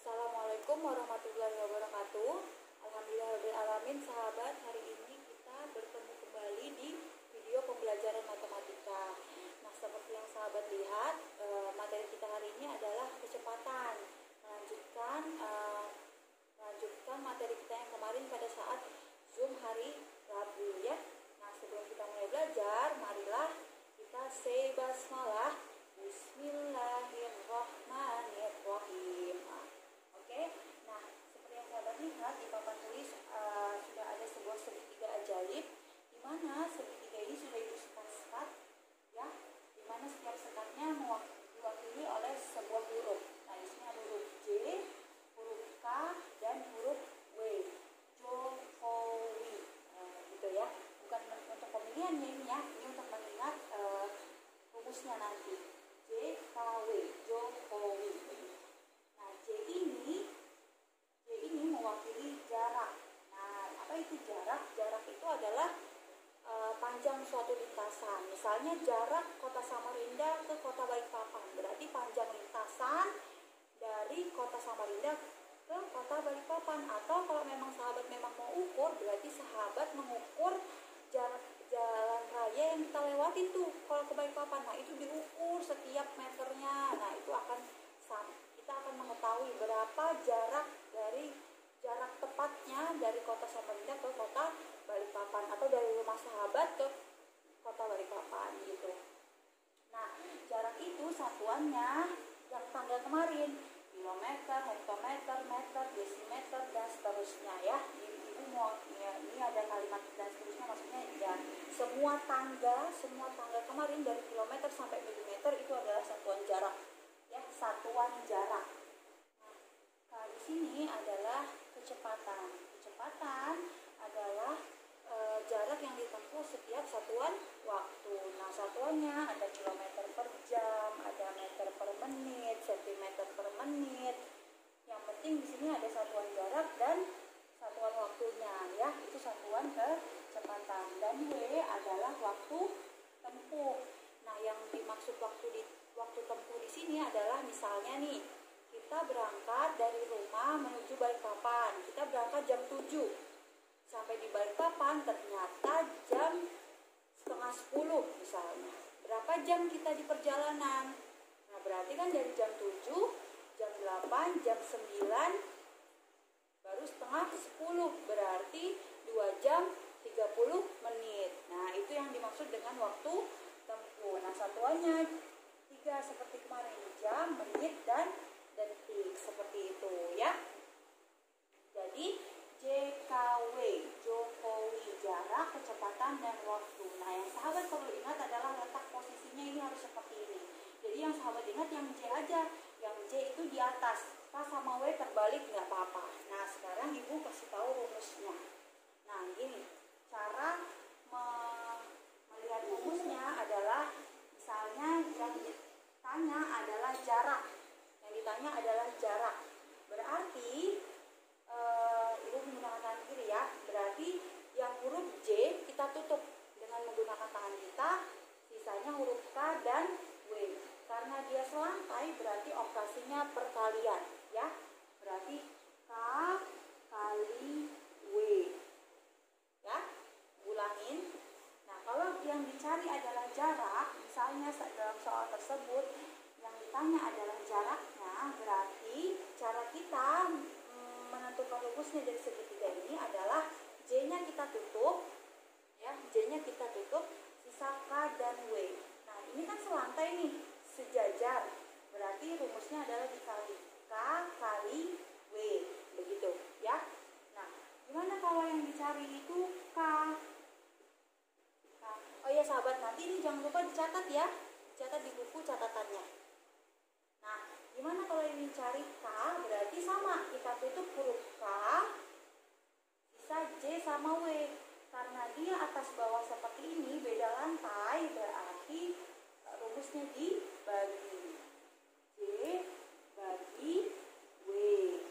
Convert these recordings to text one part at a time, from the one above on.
Assalamualaikum warahmatullahi wabarakatuh. Alhamdulillahirrahmanirrahim, sahabat. Hari ini kita bertemu kembali di video pembelajaran matematika. Nah, seperti yang sahabat lihat, materi kita hari ini adalah kecepatan. Melanjutkan materi kita yang kemarin pada saat Zoom hari Rabu ya. Nah, sebelum kita mulai belajar, marilah kita say basmalah. Bismillahirrahmanirrahim. Oke, nah seperti yang sahabat lihat di papan tulis sudah ada sebuah segitiga ajaib, di mana segitiga ini sudah ditusukkan sekat, ya, di mana setiap sekatnya diwakili oleh sebuah huruf. Nah, di sini ada huruf J, huruf K, dan huruf W. Jokowi, gitu ya. Bukan untuk pemilihannya ini ya, ini untuk mengingat rumusnya nanti. JKW, Jokowi. Nah, J ini mewakili jarak. Nah, apa itu jarak? Jarak itu adalah panjang suatu lintasan. Misalnya jarak kota Samarinda ke kota Balikpapan, berarti panjang lintasan dari kota Samarinda ke kota Balikpapan. Atau kalau memang sahabat mau ukur, berarti sahabat mengukur jarak jalan raya yang kita lewati tuh kalau ke Balikpapan. Nah, itu diukur setiap meternya. Nah, itu kita akan mengetahui berapa jarak tepatnya dari kota Samarinda ke kota Balikpapan, atau dari rumah sahabat ke kota Balikpapan gitu. Nah, jarak itu satuannya yang tanggal kemarin, kilometer, hektometer, meter, desimeter, dan seterusnya ya. Ini ada kalimat dan seterusnya, maksudnya ya semua tangga kemarin dari kilometer sampai milimeter itu adalah satuan jarak ya, satuan jarak. Nah, di sini adalah kecepatan. Kecepatan adalah jarak yang ditempuh setiap satuan waktu. Nah, satuannya ada kilometer per jam, ada meter per menit, sentimeter per menit. Yang penting di sini ada satuan jarak dan satuan waktunya ya, itu satuan kecepatan. Dan W adalah waktu tempuh. Nah, yang dimaksud waktu tempuh di sini adalah misalnya nih, kita berangkat dari rumah menuju Balikpapan. Kita berangkat jam 7. Sampai di Balikpapan ternyata jam setengah 10 misalnya. Berapa jam kita di perjalanan? Nah, berarti kan dari jam 7, jam 8, jam 9 baru setengah 10, berarti 2 jam 30 menit. Nah, itu yang dimaksud dengan waktu tempuh. Nah, satuannya 3 seperti kemarin, jam, menit, dan detik, seperti itu ya. Jadi JKW, Jokowi, jarak, kecepatan, dan waktu. Nah, yang sahabat perlu ingat adalah letak posisinya ini harus seperti ini. Jadi yang sahabat ingat yang J aja, yang J itu di atas. K sama W terbalik nggak apa-apa. Nah, sekarang ibu kasih tahu rumusnya. Nah, gini, cara melihat rumusnya adalah misalnya yang ditanya adalah jarak. Berarti ibu menggunakan tangan kiri ya. Berarti yang huruf J kita tutup dengan menggunakan tangan kita, sisanya huruf K dan W. Karena dia selantai berarti operasinya perkalian ya. Berarti K kali W ya. Ulangin. Nah, kalau yang dicari adalah jarak, misalnya dalam soal tersebut yang ditanya adalah jaraknya, berarti cara kita menentukan rumusnya dari segitiga ini adalah J-nya kita tutup ya, J-nya kita tutup, sisa K dan W. Nah, ini kan selantai nih, sejajar. Berarti rumusnya adalah dikali K kali W, begitu ya. Nah, gimana kalau yang dicari itu K? Oh ya sahabat, nanti ini jangan lupa dicatat ya, dicatat di buku catatannya. Nah, gimana kalau yang dicari K? Berarti sama, kita tutup huruf K, sisa J sama W. Karena dia atas bawah seperti ini, beda lantai, berarti rumusnya dibagi. J bagi W,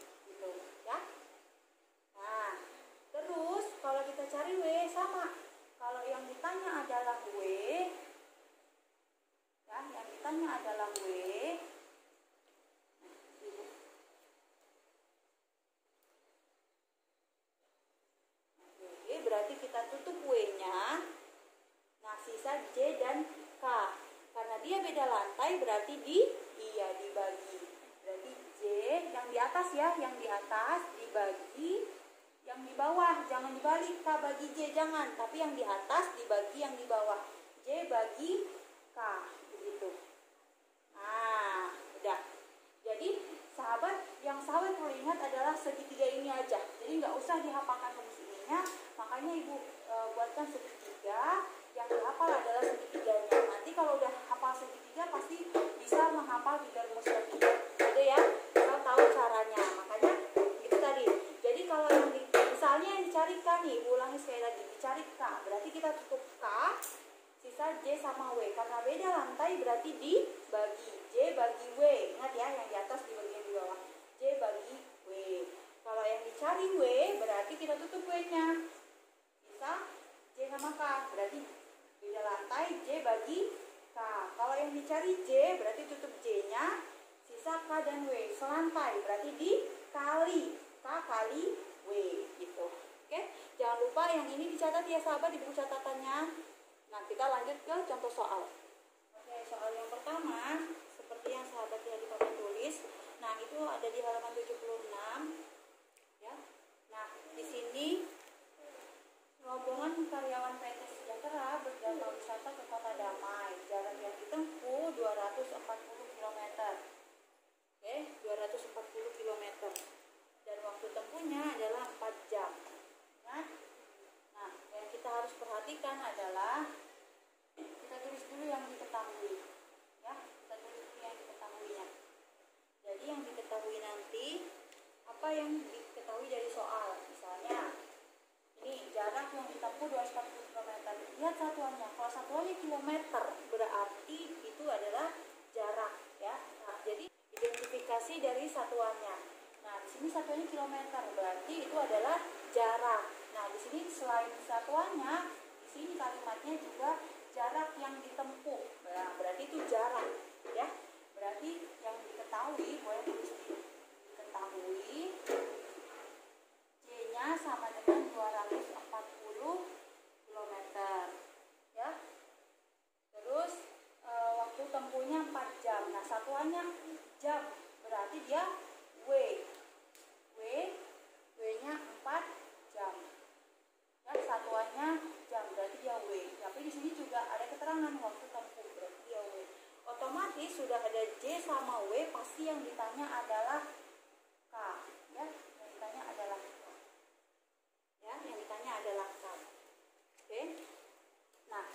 gitu ya. Nah, terus kalau kita cari W sama. Kalau yang ditanya adalah W, ya, yang ditanya adalah W. lantai berarti dibagi. Berarti J yang di atas ya, yang di atas dibagi yang di bawah. Jangan dibalik, K bagi J, jangan. Tapi yang di atas dibagi yang di bawah. J bagi K, begitu. Nah, udah. Jadi yang sahabat perlu ingat adalah segitiga ini aja. Jadi nggak usah dihafalkan rumus ininya. Makanya ibu buatkan segitiga. Yang dihafal adalah segitiganya. Nanti kalau udah hafal segitiga pasti bisa menghafal tiga rumus lagi. Gitu ya. Kita tahu caranya. Makanya itu tadi. Jadi kalau misalnya yang dicarikan nih, ulangi sekali lagi. Dicari K, berarti kita tutup K. Sisa J sama W. Karena beda lantai berarti dibagi. J bagi W. Ingat ya, yang di atas dibagi yang di bawah. J bagi W. Kalau yang dicari W berarti kita tutup W-nya. Sisa J sama K. Berarti beda lantai, J bagi K. Kalau yang dicari J berarti tutup J-nya. Sisa K dan W. Selantai berarti dikali. K kali W gitu. Oke? Jangan lupa yang ini dicatat ya sahabat di buku catatannya. Nah, kita lanjut ke contoh soal. Oke, soal yang pertama, seperti yang sahabat lihat di papan tulis. Nah, itu ada di halaman 76. Ya. Nah, di sini rombongan karyawan PT Sejahtera berdamai wisata ke Kota Damai. Jarak yang ditempuh 240 km. Oke, 240 km. Dan waktu tempuhnya adalah 4 jam. Nah, yang kita harus perhatikan adalah kita tulis dulu yang diketahui, ya. Kita tulis dulu yang diketahuinya. Jadi yang diketahui nanti apa yang diketahui dari soal. Misalnya ini jarak yang ditempuh 240 km. Lihat satuannya. Kalau satuannya kilometer berarti itu adalah jarak, ya. Nah, jadi identifikasi dari satuannya. Nah, di sini satuannya kilometer, berarti itu adalah jarak. Nah, di sini selain satuannya, di sini kalimatnya juga jarak yang ditempuh. Nah, berarti itu jarak, ya. Berarti yang diketahui, boleh tulis diketahui. J-nya sama dengan 240 km, ya. Terus waktu tempuhnya 4 jam. Nah, satuannya jam, berarti dia W-nya 4 jam. Ya, satuannya jam, berarti dia W. Tapi di sini juga ada keterangan waktu tempuh, berarti dia W. Otomatis sudah ada J sama W, pasti yang ditanya adalah K. Ya, yang ditanya adalah K. Ya, yang ditanya adalah K. Oke. Nah,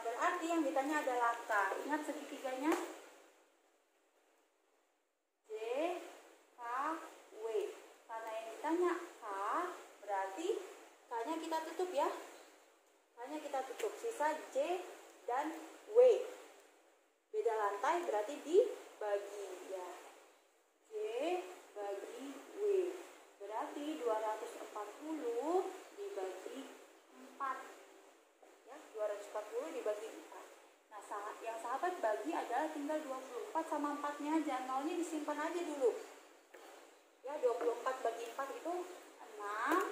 berarti yang ditanya adalah K. Ingat segitiganya? Tanya K, berarti K-nya kita tutup ya. K-nya kita tutup. Sisa J dan W. Beda lantai berarti dibagi ya. J bagi W. Berarti 240 dibagi 4. Ya, 240 dibagi 4. Nah, yang sahabat bagi adalah tinggal 24 sama 4-nya aja. Nolnya disimpan aja dulu. Ya, 24 bagi 4 itu 6.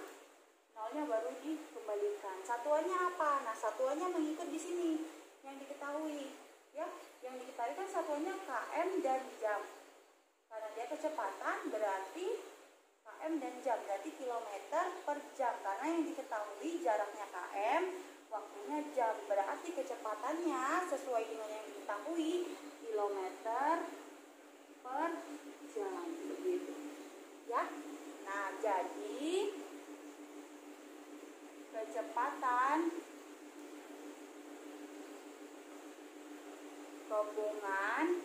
Nolnya baru dikembalikan. Satuannya apa? Nah, satuannya mengikut di sini yang diketahui. Ya, yang diketahui kan satuannya km dan jam. Karena dia kecepatan berarti km dan jam, berarti kilometer per jam. Karena yang diketahui jaraknya km, waktunya jam. Berarti kecepatannya sesuai dengan yang diketahui kilometer per jam. Begitu. Ya, nah jadi kecepatan rombongan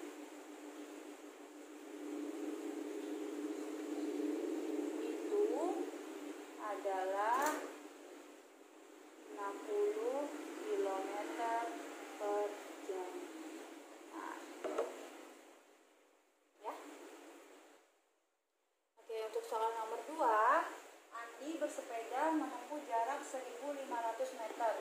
itu adalah 60 km per jam. Nah, ya. Oke, untuk soal nomor 2, Andi bersepeda menempuh jarak 1.500 meter.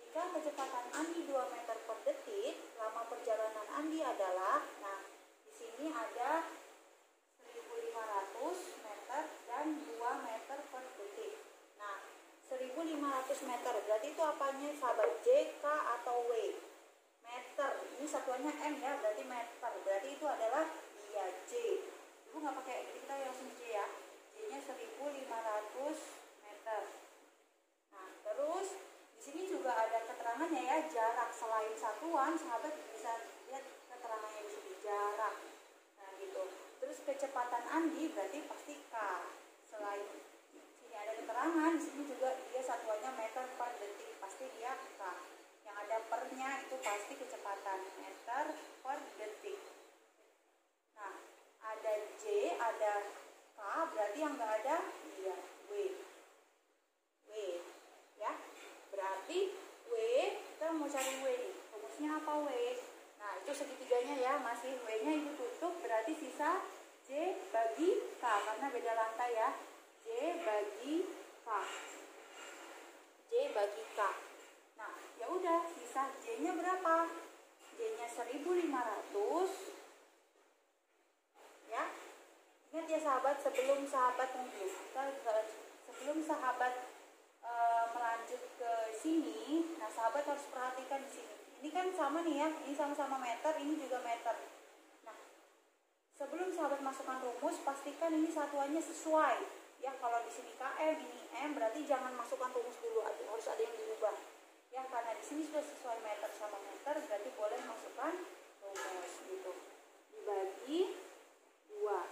Jika kecepatan Andi 2 meter per detik, lama perjalanan Andi adalah, nah, di sini ada 1.500 meter dan 2 meter per detik. Nah, 1.500 meter, berarti itu apanya sahabat? J, K, atau W? meter. Ini satuannya M ya, berarti meter. Berarti itu adalah iya J. Ibu nggak pakai, jadi kita langsung J ya. J-nya 1500 meter. Nah, terus di sini juga ada keterangannya ya, jarak selain satuan, sahabat bisa lihat keterangannya di sini, jarak. Nah, gitu. Terus kecepatan Andi berarti pasti K. Selain sini ada keterangan, di sini juga dia satuannya meter per detik, pasti dia K. Yang ada pernya itu pasti kecepatan, meter per detik. Nah, ada J, ada K, berarti yang nggak ada iya W. W ya, berarti W, kita mau cari W nih, rumusnya apa W? Nah, itu segitiganya ya, masih W-nya itu tutup, berarti sisa J bagi K, karena beda lantai ya. J bagi K. J bagi K. Nah, ya udah, sisa J-nya berapa? J-nya 1500. Ya. Ingat ya sahabat, sebelum sahabat melanjut ke sini, nah sahabat harus perhatikan di sini. Ini kan sama nih ya, ini sama-sama meter, ini juga meter. Nah, sebelum sahabat masukkan rumus, pastikan ini satuannya sesuai. Ya, kalau di sini km, ini m, berarti jangan masukkan rumus dulu, harus ada yang diubah. Ya, karena di sini sudah sesuai meter sama meter, berarti boleh masukkan rumus gitu. Dibagi 2.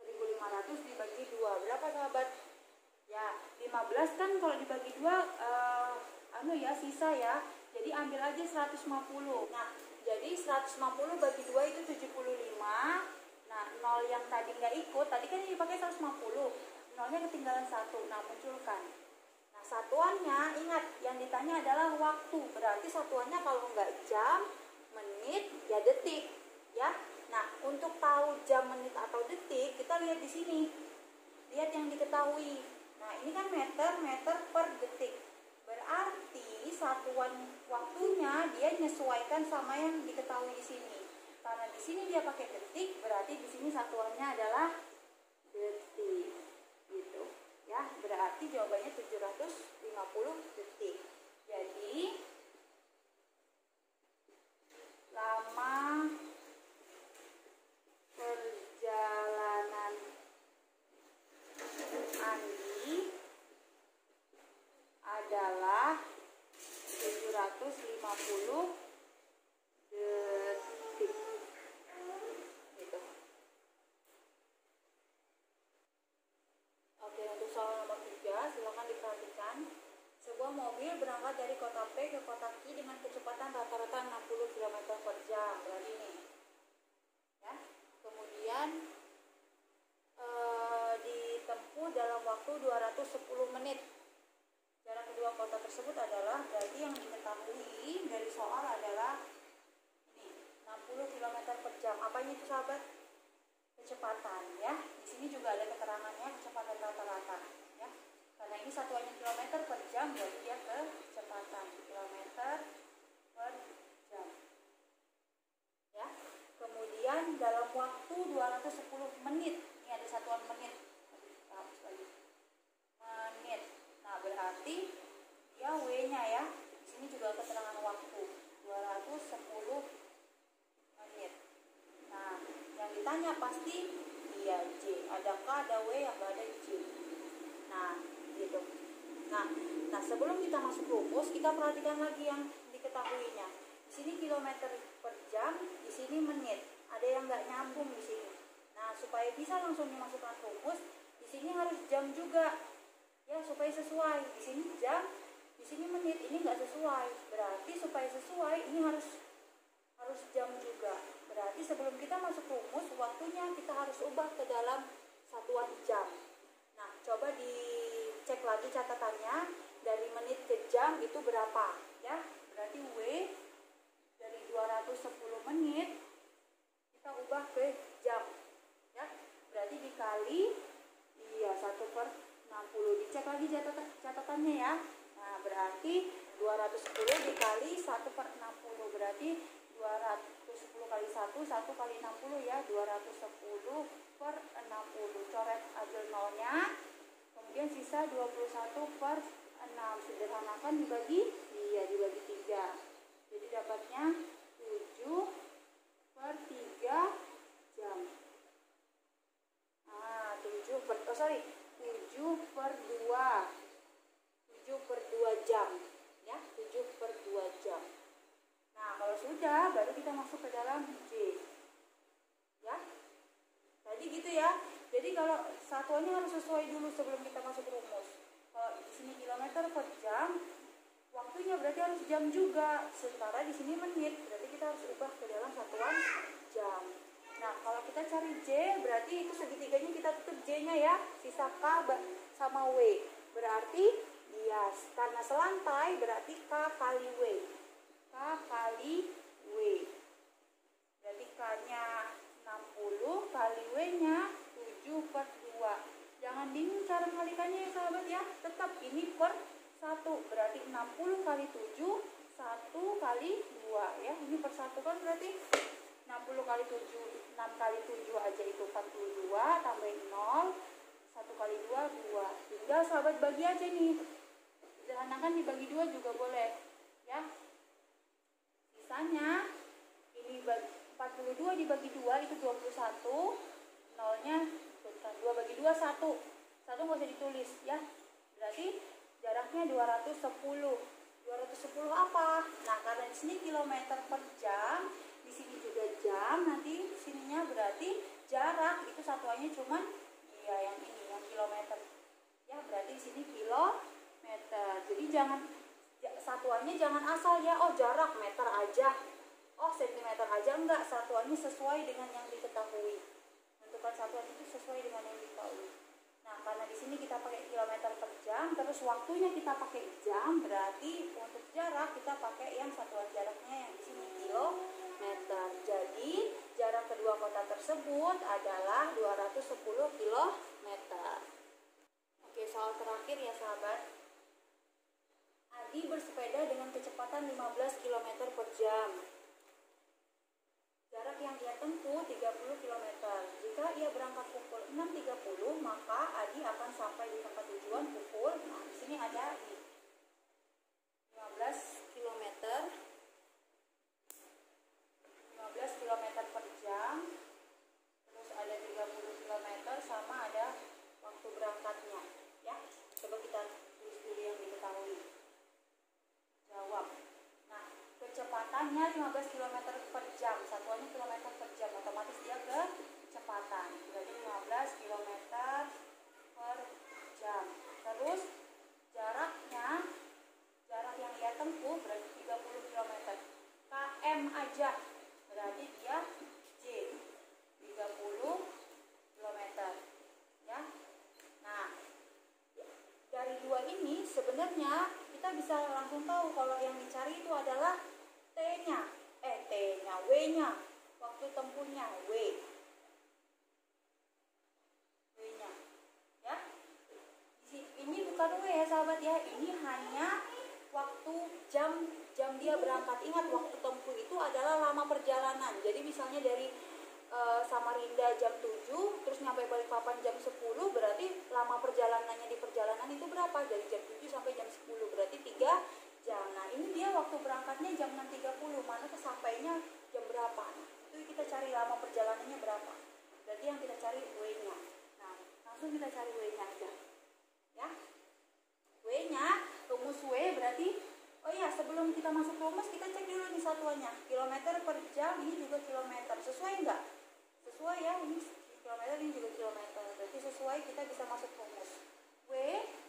1500 dibagi 2. Berapa sahabat? Ya, 15 kan kalau dibagi 2 ya sisa ya. Jadi ambil aja 150. Nah, jadi 150 bagi 2 itu 75. Nah, 0 yang tadi nggak ikut, tadi kan ini pakai 150. 0-nya ketinggalan 1. Nah, munculkan. Nah, satuannya ingat yang ditanya adalah waktu. Berarti satuannya kalau nggak jam, menit, ya detik, ya. Nah, untuk tahu jam, menit atau detik, kita lihat di sini. Lihat yang diketahui. Nah, ini kan meter per detik. Berarti satuan waktunya dia menyesuaikan sama yang diketahui di sini. Karena di sini dia pakai detik, berarti di sini satuannya adalah detik. Gitu. Ya, berarti jawabannya 750 detik. Jadi lama perjalanan Andi adalah 750 detik. Gitu. Oke, untuk soal nomor 3, silakan diperhatikan. Sebuah mobil berangkat dari kota P ke kota Q dengan kecepatan rata-rata 60 km per jam. Berarti ini. Ya. Kemudian ditempuh dalam waktu 210 menit. Jarak kedua kota tersebut adalah, berarti yang diketahui dari soal adalah ini 60 km per jam. Apanya itu sahabat? Kecepatan ya. Di sini juga ada keterangannya kecepatan rata-rata ya. Karena ini satuannya kilometer per jam, jadi dia kecepatan kilometer per jam. Ya. Kemudian dalam waktu 210 menit. Ini ada satuan menit. Hapus lagi. Menit. Nah, berarti dia W-nya ya. Di sini juga keterangan waktu 210 menit. Nah, yang ditanya pasti iya J. Ada K, ada W, yang nggak ada J. Nah, gitu. Nah, sebelum kita masuk rumus, kita perhatikan lagi yang diketahuinya. Di sini kilometer per jam, di sini menit. Ada yang nggak nyambung di sini. Nah, supaya bisa langsung dimasukkan rumus, di sini harus jam juga. Ya, supaya sesuai. Di sini jam, di sini menit. Ini nggak sesuai. Berarti supaya sesuai, ini harus jam juga. Berarti sebelum kita masuk rumus, waktunya kita harus ubah ke dalam satuan jam. Nah, coba dicek lagi catatannya. Dari menit ke jam itu berapa? Ya, berarti W dari 210 menit kita ubah ke jam. Ya, berarti dikali 1/60. Dicek lagi catatannya ya. Nah, berarti 210 dikali 1/60, berarti 210 kali 1 kali 60 ya, 210/60. Coret aja nolnya. Kemudian sisa 21/6. Sederhanakan dibagi 3. Jadi dapatnya kalau satuannya harus sesuai dulu sebelum kita masuk rumus. Kalau di sini kilometer per jam, waktunya berarti harus jam juga. Sementara di sini menit, berarti kita harus ubah ke dalam satuan jam. Nah, kalau kita cari J, berarti itu segitiganya kita tutup J-nya ya. Sisa K sama W. Berarti bias. Karena selantai berarti K kali W. K kali W. Berarti K-nya 60 kali W-nya 7 per 2. Jangan bingung cara mengalikannya ya sahabat ya. Tetap ini per 1. Berarti 60 kali 7, 1 kali 2 ya. Ini per 1 kan berarti 60 kali 7, 6 kali 7 aja itu 42, tambahin 0, 1 kali 2, 2. Tinggal sahabat bagi aja nih. Sederhanakan dibagi 2 juga boleh ya. Sisanya ini 42 dibagi 2 itu 21. Nolnya 2 bagi 2 1. 1 nggak usah ditulis ya. Berarti jaraknya 210. 210 apa? Nah, karena di sini kilometer per jam, di sini juga jam, nanti sininya berarti jarak itu satuannya cuman yang ini, yang kilometer. Ya, berarti di sini kilometer. Jadi satuannya jangan asal ya, oh jarak meter aja. Oh, sentimeter aja, enggak, satuannya sesuai dengan yang diketahui. Menentukan satuan itu sesuai dengan yang diketahui. Nah, karena di sini kita pakai kilometer per jam, terus waktunya kita pakai jam, berarti untuk jarak kita pakai yang satuan jaraknya yang di sini kilometer. Jadi, jarak kedua kota tersebut adalah 210 kilometer. Oke, soal terakhir ya sahabat. Adi bersepeda dengan kecepatan 15 km per jam. Jarak yang dia tempuh 30 km. Jika ia berangkat pukul 6.30, maka Adi akan sampai di tempat tujuan pukul, nah di sini ada 15 km. 15 km per jam. Terus ada 30 km sama ada waktu berangkatnya, ya. Coba kita tulis dulu yang diketahui. Jawab. Nah, kecepatannya 15 km per jam, satuannya kilometer per jam, otomatis dia kecepatan. Berarti 15 km per jam. Terus jarak yang dia tempuh berarti 30 km. KM aja, berarti dia J, 30 km. Ya. Nah, dari dua ini sebenarnya kita bisa langsung tahu kalau yang dicari itu adalah W-nya, waktu tempuhnya, W-nya, ya. Ini bukan W ya sahabat ya, ini hanya waktu jam dia berangkat. Ingat, waktu tempuh itu adalah lama perjalanan. Jadi misalnya dari Samarinda jam 7, terus nyampe Balikpapan jam 10, berarti lama perjalanannya di perjalanan itu berapa? Dari jam 7 sampai jam 10, berarti 3 jam. Nah, ini dia waktu berangkatnya jam 6.30, mana kesampainya jam berapa? Nah, itu kita cari lama perjalanannya berapa. Berarti yang kita cari W-nya. Nah, langsung kita cari W-nya aja. Ya. W-nya, rumus W berarti, oh iya, sebelum kita masuk rumus, kita cek dulu nih satuannya. Kilometer per jam, ini juga kilometer. Sesuai enggak? Sesuai ya, ini kilometer, ini juga kilometer. Berarti sesuai, kita bisa masuk rumus. W,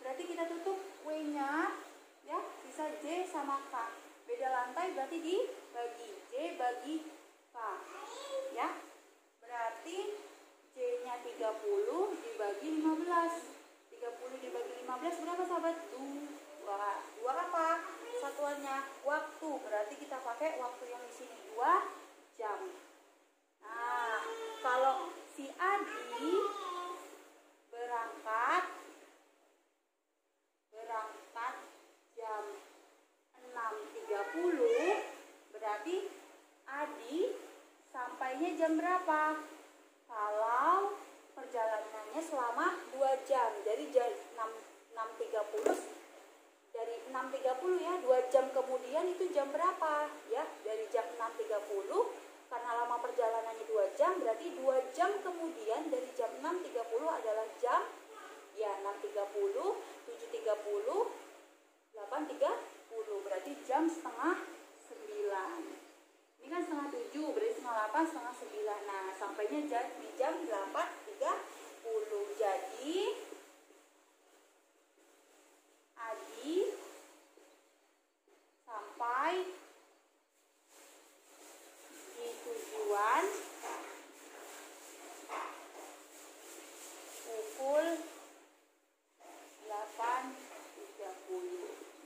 berarti kita tutup W-nya, ya, bisa J sama K. Beda lantai berarti dibagi. J bagi K. Ya, berarti J-nya 30 dibagi 15. 30 dibagi 15 berapa sahabat? 2. 2 apa? Satuannya waktu. Berarti kita pakai waktu yang di sini 2 jam. Nah, kalau si Adi berangkat jam 6.30, berarti Adi sampainya jam berapa? Kalau perjalanannya selama 2 jam, dari jam 6.30, dari 6.30 ya, 2 jam kemudian itu jam berapa? Ya, dari jam 6.30, karena lama perjalanannya 2 jam, berarti 2 jam kemudian dari jam 6.30 adalah jam, ya, 6.30, 7.30, 8.30, berarti jam setengah 9. Ini kan setengah 7, berarti setengah 8, setengah 9. Nah, sampainya di jam 8.30. Adi sampai di tujuan pukul 8.30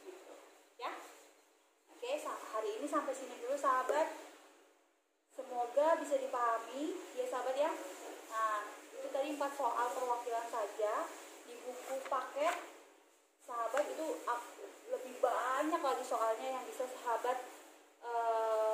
gitu ya. Oke, hari ini sampai sini dulu sahabat. Semoga bisa dipahami ya sahabat ya. Nah, itu tadi 4 soal perwakilan saja. Di buku paket sahabat itu lebih banyak lagi soalnya yang bisa sahabat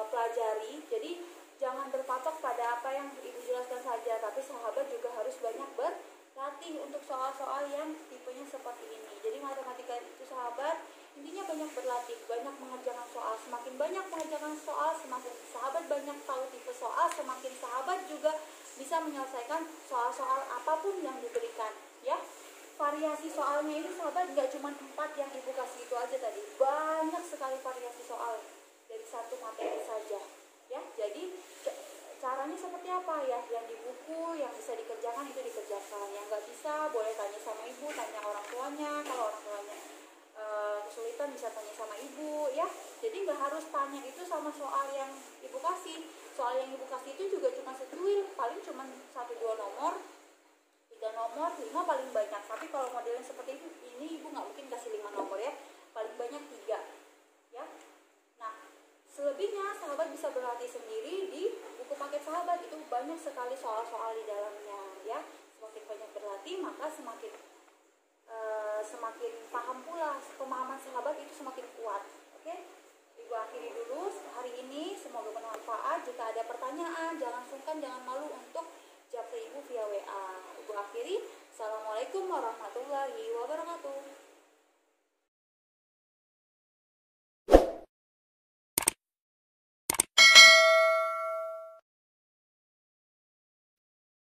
pelajari. Jadi jangan berpatok pada apa yang ibu jelaskan saja, tapi sahabat juga harus banyak berlatih untuk soal-soal yang tipenya seperti ini. Jadi matematika itu sahabat intinya banyak berlatih, banyak mengerjakan soal. Semakin banyak mengerjakan soal, semakin sahabat banyak tahu tipe soal, semakin sahabat juga bisa menyelesaikan soal-soal apapun yang diberikan ya. Variasi soalnya itu sahabat nggak cuma 4 yang ibu kasih itu aja tadi, banyak sekali variasi soal dari satu materi saja ya. Jadi caranya seperti apa ya, yang di buku yang bisa dikerjakan itu dikerjakan, yang nggak bisa boleh tanya sama ibu, tanya orang tuanya. Kalau orang tuanya kesulitan bisa tanya sama ibu ya. Jadi nggak harus tanya itu sama soal yang ibu kasih. Soal yang ibu kasih itu juga cuma secuil, paling cuma 1-2 nomor, 3 nomor, 5 paling banyak. Tapi kalau modelnya seperti ini ibu nggak mungkin kasih 5 nomor ya, paling banyak 3 ya. Nah, selebihnya sahabat bisa berlatih sendiri di buku paket sahabat, itu banyak sekali soal-soal di dalamnya ya. Semakin banyak berlatih maka semakin paham pula, pemahaman sahabat itu semakin kuat. Oke, ibu akhiri dulu hari ini, semoga bermanfaat. Jika ada pertanyaan jangan sungkan, jangan malu untuk jawab ke ibu via WA. Ibu akhiri, assalamualaikum warahmatullahi wabarakatuh.